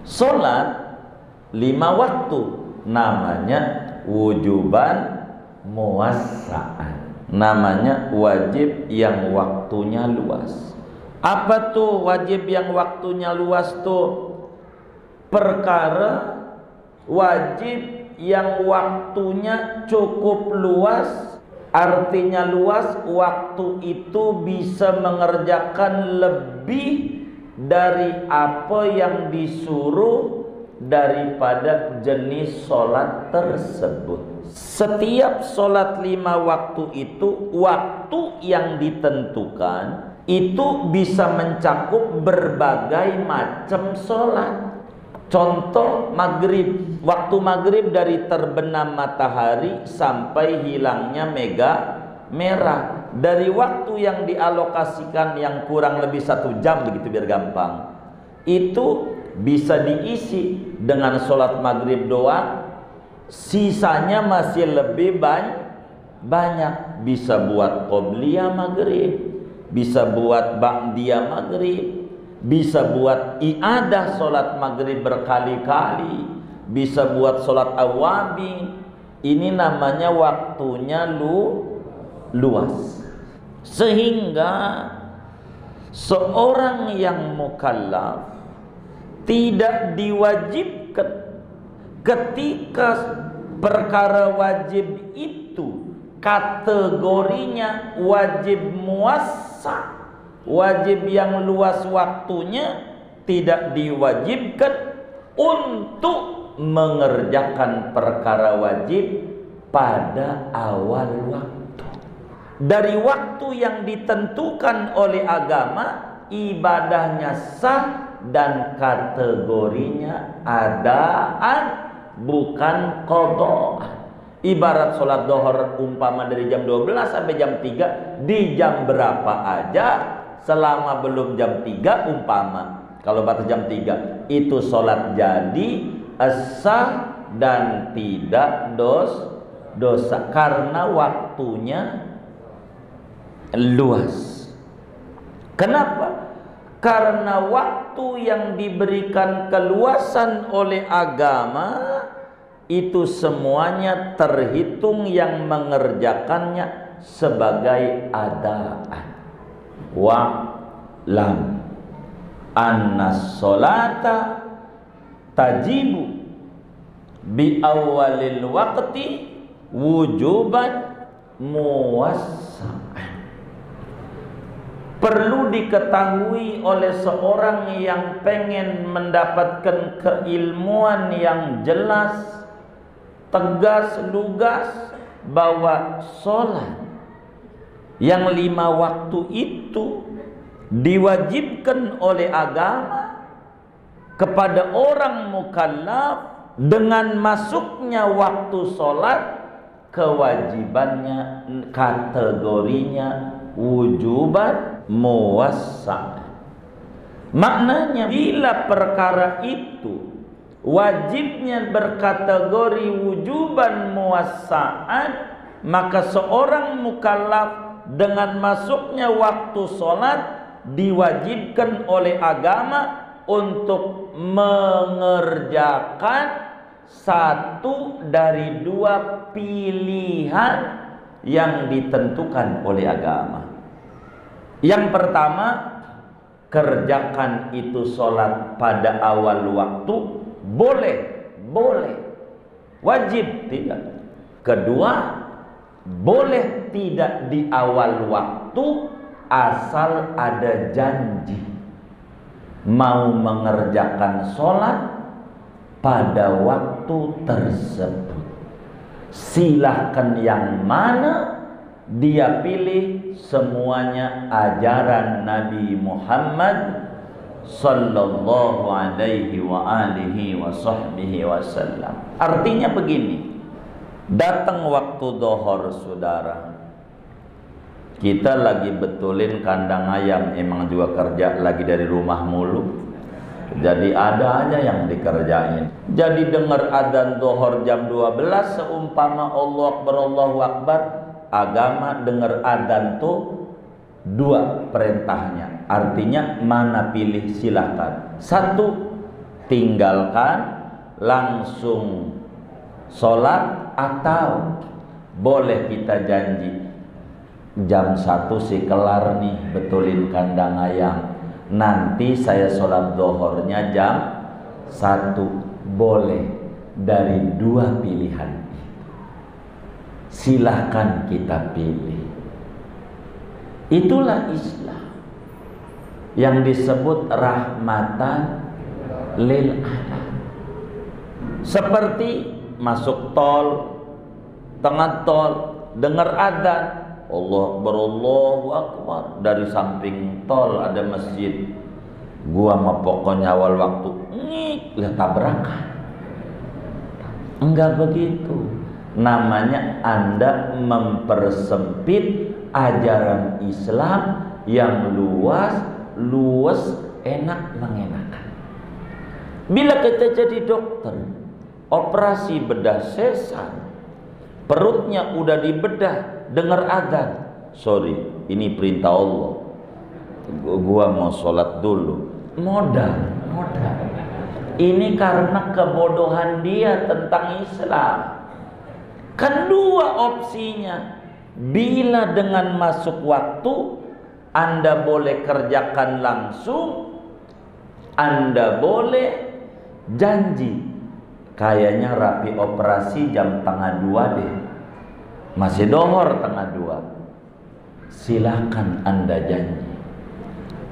Sholat 5 waktu namanya wujuban muwassa'an, namanya wajib yang waktunya luas. Apa tuh wajib yang waktunya luas tuh? Perkara wajib yang waktunya cukup luas. Artinya luas, waktu itu bisa mengerjakan lebih dari apa yang disuruh daripada jenis sholat tersebut. Setiap sholat 5 waktu itu, waktu yang ditentukan itu bisa mencakup berbagai macam sholat. Contoh maghrib, waktu maghrib dari terbenam matahari sampai hilangnya merah. Dari waktu yang dialokasikan yang kurang lebih 1 jam, begitu biar gampang, itu bisa diisi dengan sholat maghrib doang. Sisanya masih lebih banyak. Bisa buat qobliyah maghrib, bisa buat ba'diyah maghrib, bisa buat i'adah sholat maghrib berkali-kali, bisa buat sholat awabi. Ini namanya waktunya luas. Sehingga seorang yang mukallaf tidak diwajibkan ketika perkara wajib itu kategorinya wajib muwassa', wajib yang luas waktunya, tidak diwajibkan untuk mengerjakan perkara wajib pada awal waktu. Dari waktu yang ditentukan oleh agama, ibadahnya sah dan kategorinya adaan, bukan qada'an. Ibarat sholat dohor umpama dari jam 12 sampai jam 3, di jam berapa aja selama belum jam 3 umpama, kalau batas jam 3 itu sholat jadi sah dan tidak dosa karena waktunya luas. Kenapa? Karena waktu yang diberikan keluasan oleh agama itu semuanya terhitung yang mengerjakannya sebagai adaan. Wa'lam anna sholata tajibu bi awalil waqti wujuban muwassa'an. Perlu diketahui oleh seorang yang pengen mendapatkan keilmuan yang jelas, tegas, lugas, bahwa sholat yang 5 waktu itu diwajibkan oleh agama kepada orang mukallaf. Dengan masuknya waktu sholat, kewajibannya kategorinya wujuban muwassa'an. Maknanya bila perkara itu wajibnya berkategori wujuban muwassa'an, maka seorang mukallaf dengan masuknya waktu sholat diwajibkan oleh agama untuk mengerjakan satu dari 2 pilihan yang ditentukan oleh agama. Yang pertama, kerjakan itu sholat pada awal waktu, boleh. Wajib tidak. Kedua, boleh tidak di awal waktu, asal ada janji mau mengerjakan sholat pada waktu tersebut. Silahkan yang mana dia pilih, semuanya ajaran Nabi Muhammad sallallahu alaihi wa alihi wa sahbihi wasallam. Artinya begini, datang waktu dohor saudara, kita lagi betulin kandang ayam, emang juga kerja lagi dari rumah mulu, jadi ada aja yang dikerjain. Jadi dengar adzan dohor jam 12, seumpama Allahu Akbar, Allahu Akbar, agama dengar adzan tuh 2 perintahnya. Artinya mana pilih, silakan. 1, tinggalkan langsung sholat, atau boleh kita janji jam 1 sih kelar nih betulin kandang ayam, nanti saya sholat zuhurnya jam 1. Boleh dari dua pilihan. Silahkan kita pilih. Itulah Islam yang disebut rahmatan lil alamin. Seperti masuk tol, tengah tol, dengar adzan, Allah Akbar, Allahu Akbar. Dari samping tol ada masjid. Gua mah pokoknya awal waktu lihat tabrakan. Enggak begitu. Namanya Anda mempersempit ajaran Islam yang luas, enak mengenakan. Bila kita jadi dokter, operasi bedah sesar, perutnya udah dibedah, dengar adzan, sorry, ini perintah Allah, gua mau sholat dulu. Modal. Ini karena kebodohan dia tentang Islam. Kan dua opsinya. Bila dengan masuk waktu Anda boleh kerjakan langsung, Anda boleh janji, kayaknya rapi operasi jam tengah 2 deh, masih dohor tengah 2. Silakan Anda janji.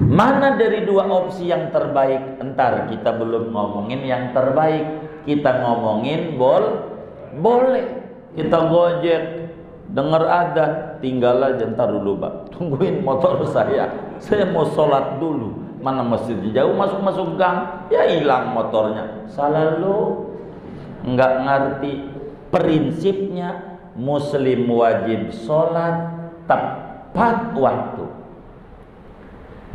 Mana dari dua opsi yang terbaik? Entar kita belum ngomongin yang terbaik, kita ngomongin boleh. Kita gojek, dengar adzan, tinggal aja, ntar dulu Pak, tungguin motor saya mau sholat dulu. Mana masjid jauh, masuk gang, ya hilang motornya. Salah lu, nggak ngerti prinsipnya. Muslim wajib sholat tepat waktu.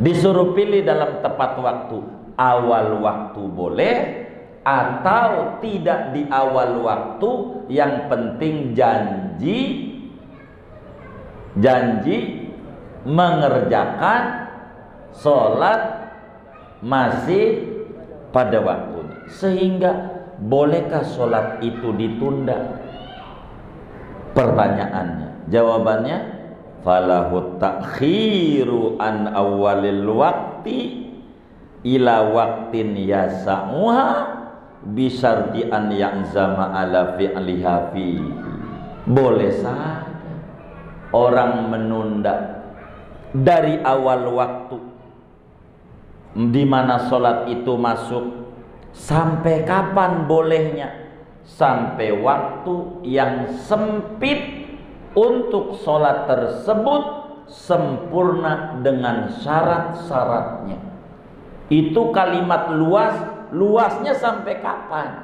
Disuruh pilih dalam tepat waktu, awal waktu boleh atau tidak di awal waktu, yang penting janji mengerjakan sholat masih pada waktu. Sehingga bolehkah sholat itu ditunda? Pertanyaannya, jawabannya falahu ta'khiru an awalil waqti ila waqtin yasa'uha bisarti an ya'zama ala fi'liha fi. Boleh saja orang menunda dari awal waktu di mana sholat itu masuk. Sampai kapan bolehnya? Sampai waktu yang sempit untuk sholat tersebut sempurna dengan syarat-syaratnya. Itu kalimat luas. Luasnya sampai kapan?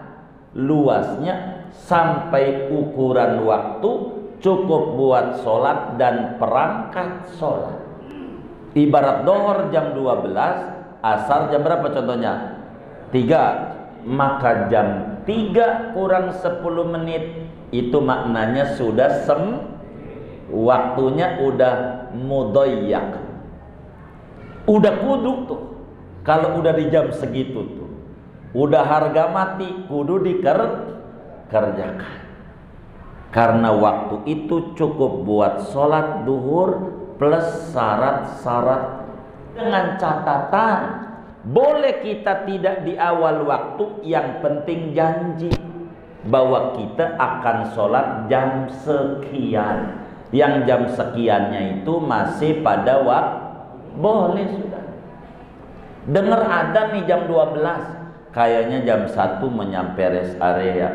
Luasnya sampai ukuran waktu cukup buat sholat dan perangkat sholat. Ibarat dohor jam 12, asar jam berapa contohnya? 3. Maka jam 3 kurang 10 menit itu maknanya sudah waktunya udah mudayyak, udah kudu tuh. Kalau udah di jam segitu tuh udah harga mati, kudu dikerjakan. Karena waktu itu cukup buat sholat duhur plus syarat-syarat. Dengan catatan, boleh kita tidak di awal waktu, yang penting janji bahwa kita akan sholat jam sekian. Yang jam sekiannya itu masih pada waktu, boleh sudah. Dengar adzan nih jam 12, kayaknya jam 1 menyampe rest area,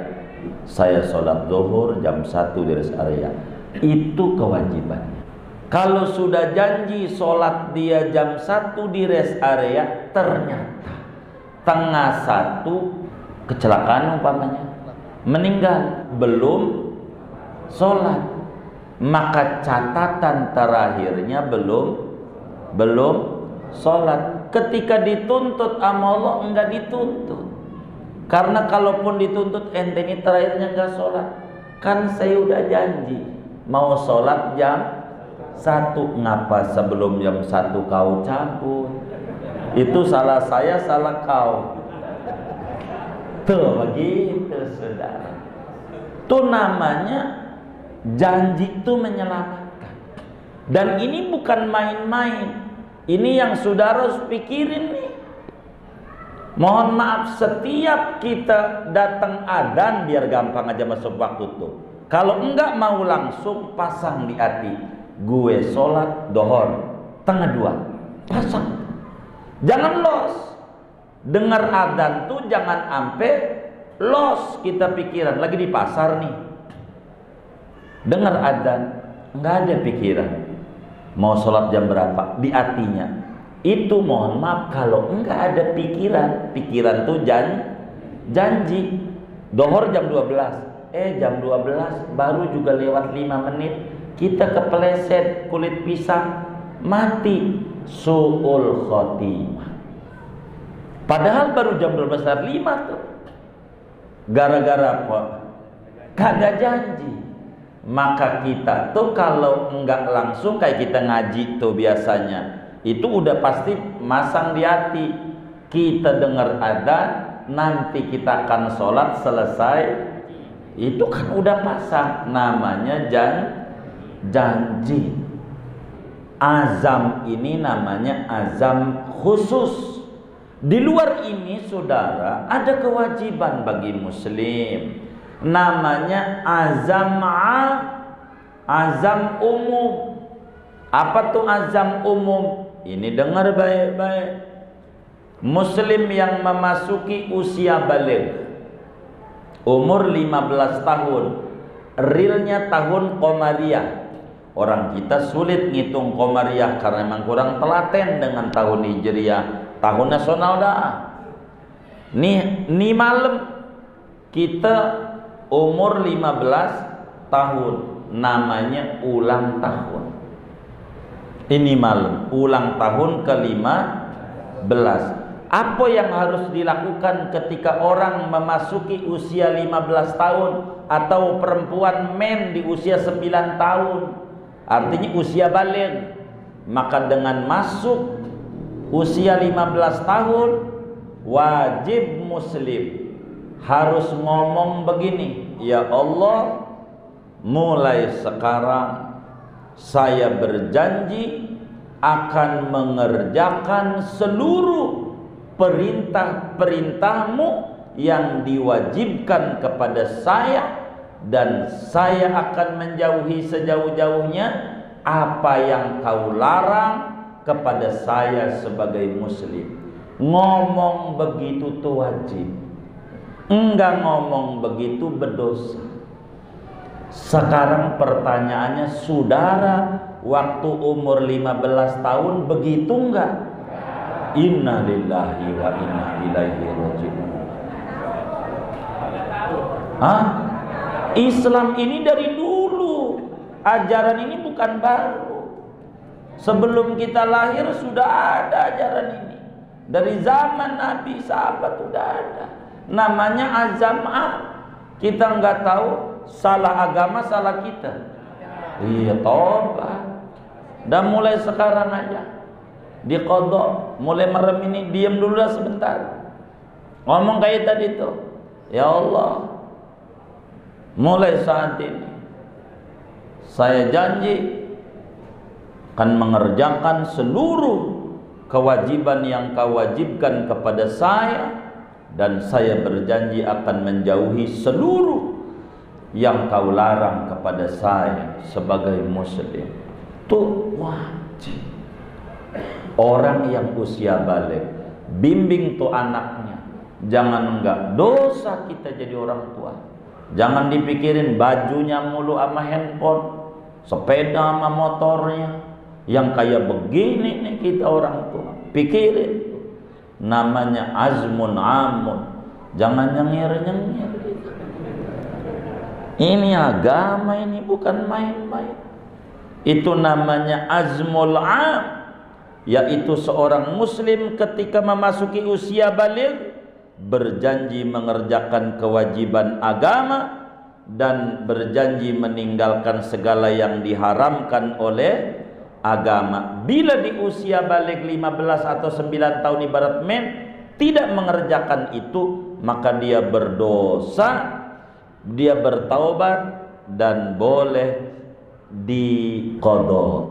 saya sholat zuhur jam 1 di rest area. Itu kewajibannya. Kalau sudah janji sholat dia jam 1 di rest area, ternyata tengah 1 kecelakaan umpamanya, meninggal, belum sholat, maka catatan terakhirnya belum sholat. Ketika dituntut sama Allah, enggak dituntut. Karena kalaupun dituntut, ente ini terakhirnya enggak sholat, kan saya udah janji mau sholat jam 1. Ngapa sebelum jam 1 kau cabut? Itu salah saya, salah kau. Tuh begitu saudara. Itu namanya janji itu menyelamatkan. Dan ini bukan main-main. Ini yang saudara harus pikirin nih. Mohon maaf, setiap kita datang adzan, biar gampang aja masuk waktu tuh. Kalau enggak mau langsung, pasang di hati, gue sholat dohor tengah 2, pasang. Jangan los. Dengar adzan tuh jangan ampe los kita pikiran. Lagi di pasar nih, dengar adzan, nggak ada pikiran mau sholat jam berapa di hatinya. Itu mohon maaf, kalau enggak ada pikiran tuh janji dohor jam 12, jam 12 baru juga lewat 5 menit kita kepeleset kulit pisang, mati, su'ul khotimah. Padahal baru jam 12:05 tuh. Gara-gara apa? Kagak janji. Maka kita tuh kalau enggak langsung kayak kita ngaji tuh biasanya, itu udah pasti masang di hati. Kita dengar adzan, nanti kita akan sholat selesai. Itu kan udah pasang. Namanya janji. Azam ini namanya azam khusus. Di luar ini saudara, ada kewajiban bagi muslim, namanya azam umum. Apa tuh azam umum? Ini dengar baik-baik. Muslim yang memasuki usia baligh, umur 15 tahun, realnya tahun Qamariyah. Orang kita sulit ngitung Qamariyah karena memang kurang telaten dengan tahun Hijriah. Tahun nasional dah. Nih malam kita umur 15 tahun, namanya ulang tahun. Ini malam ulang tahun ke-15. Apa yang harus dilakukan ketika orang memasuki usia 15 tahun atau perempuan men di usia 9 tahun? Artinya usia baligh. Maka dengan masuk usia 15 tahun, wajib muslim harus ngomong begini, ya Allah, mulai sekarang saya berjanji akan mengerjakan seluruh perintah-perintahmu yang diwajibkan kepada saya, dan saya akan menjauhi sejauh-jauhnya apa yang kau larang kepada saya sebagai muslim. Ngomong begitu tuh wajib. Enggak ngomong begitu berdosa. Sekarang pertanyaannya, saudara waktu umur 15 tahun begitu enggak? Inna lillahi wa inna ilaihi raji'un. Islam ini dari dulu. Ajaran ini bukan baru. Sebelum kita lahir sudah ada ajaran ini. Dari zaman Nabi sahabat sudah ada. Namanya azamah. Kita nggak tahu, salah agama salah kita. Iya, tobat. Dan mulai sekarang aja diqadha, mulai merem ini diam dulu lah sebentar. Ngomong kayak tadi tuh, ya Allah, mulai saat ini saya janji akan mengerjakan seluruh kewajiban yang kau wajibkan kepada saya, dan saya berjanji akan menjauhi seluruh yang kau larang kepada saya sebagai muslim. Itu wajib. Orang yang usia balik, bimbing tuh anaknya. Jangan enggak, dosa kita jadi orang tua. Jangan dipikirin bajunya mulu sama handphone, sepeda sama motornya. Yang kayak begini nih kita orang tua, pikirin. Namanya azmun amun. Jangan nyengir-nyengir. Ini agama, ini bukan main-main. Itu namanya azmul am, yaitu seorang muslim ketika memasuki usia baligh berjanji mengerjakan kewajiban agama dan berjanji meninggalkan segala yang diharamkan oleh agama. Bila di usia balik 15 atau 9 tahun ibarat men tidak mengerjakan itu, maka dia berdosa, dia bertaubat dan boleh diqadha.